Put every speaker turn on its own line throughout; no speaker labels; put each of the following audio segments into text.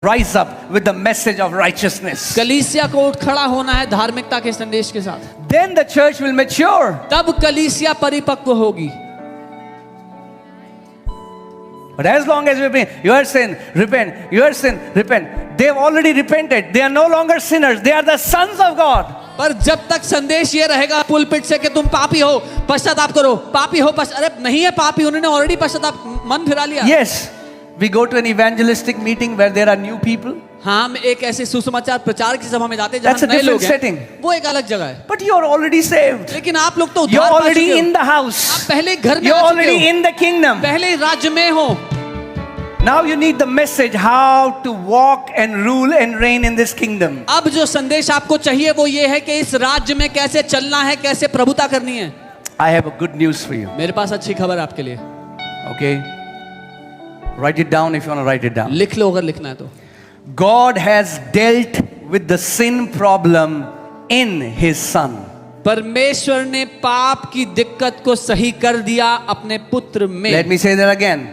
rise up with the message of righteousness.
कलीसिया को उठ खड़ा होना है धार्मिकता के संदेश के साथ.
Then the church will mature.
तब कलीसिया परिपक्व होगी.
But as long as your sin, repent, your sin, repent. They've already repented. They are no longer sinners. They are the sons of God.
पर जब तक संदेश ये रहेगा पुलपिट से कि तुम पापी हो, पश्चाताप करो, पापी हो, अरे नहीं है पापी, उन्होंने ऑलरेडी पश्चाताप मन फिरा लिया.
Yes, we go to an evangelistic meeting where there are new people.
हाँ, हम एक ऐसे सुसमाचार प्रचार की सभा में जाते हैं
That's a
जहाँ नए लोग
different
हैं.
setting.
वो एक अलग जगह है.
But you are already saved.
लेकिन आप लोग तो
You're
उद्धार पा चुके
already
हो.
in the
आप
house.
पहले घर में
You're
आ चुके
already
हो.
in the kingdom.
पहले राज्य में हो.
Now you need the message how to walk and rule and reign in this kingdom.
अब जो संदेश आपको चाहिए वो ये है कि इस राज्य में कैसे चलना है, कैसे प्रभुता करनी है.
I have a good news for you.
मेरे पास अच्छी खबर आपके लिए.
Okay? Write it down if you want to write it down.
लिख लो अगर लिखना है तो.
God has dealt with the sin problem in His Son.
परमेश्वर ने पाप की दिक्कत को सही कर दिया अपने पुत्र में.
Let me say that again.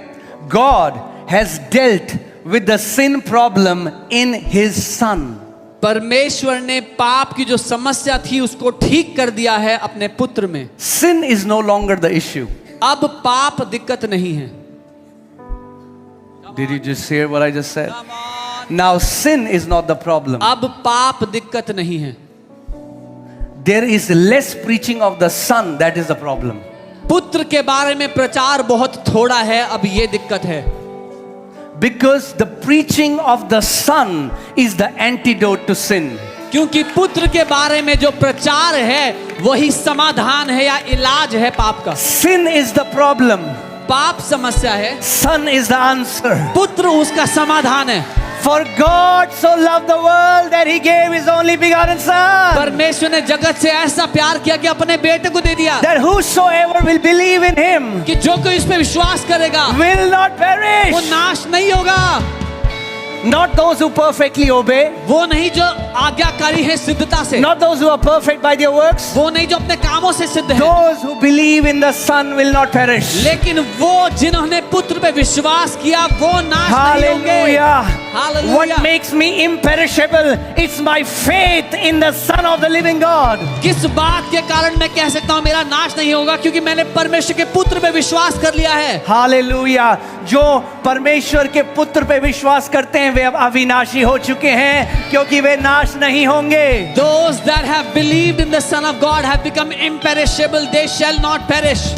God has dealt with the sin problem in His Son.
परमेश्वर ने पाप की जो समस्या थी उसको ठीक कर दिया है अपने पुत्र में.
Sin is no longer the issue.
अब पाप दिक्कत नहीं है.
Did you just hear what I just said? Now sin is not the problem.
अब पाप दिक्कत नहीं है.
There is less preaching of the Son, that is the problem.
पुत्र के बारे में प्रचार बहुत थोड़ा है, अब ये दिक्कत है.
Because the preaching of the Son is the antidote to sin.
क्योंकि पुत्र के बारे में जो प्रचार है वही समाधान है या इलाज है पाप का.
Sin is the problem.
पाप समस्या है,
Son is the answer.
पुत्र उसका समाधान है.
For God so loved the world that He gave His only begotten Son,
परमेश्वर ने जगत से ऐसा प्यार किया कि अपने बेटे को दे दिया
that whosoever will believe in Him
कि जो कोई इस पे विश्वास करेगा
will not perish.
वो नाश नहीं होगा.
Not those who perfectly obey,
वो नहीं जो आज्ञाकारी है सिद्धता से,
not those who are perfect by their works.
वो नहीं जो अपने कामों से सिद्ध है,
Those who believe in the Son will not perish.
लेकिन वो जिन्होंने पुत्र पे विश्वास किया वो नाश नहीं होंगे.
Hallelujah.
Hallelujah.
What makes me imperishable? It's my faith in the Son of the living God.
किस बात के कारण मैं कह सकता हूँ मेरा नाश नहीं होगा? क्योंकि मैंने परमेश्वर के पुत्र पे विश्वास कर लिया है.
Hallelujah. जो परमेश्वर के पुत्र पे विश्वास करते हैं वे अब अविनाशी हो चुके हैं क्योंकि वे नाश नहीं होंगे.
Those that have believed in the Son of God have become imperishable. They shall not perish.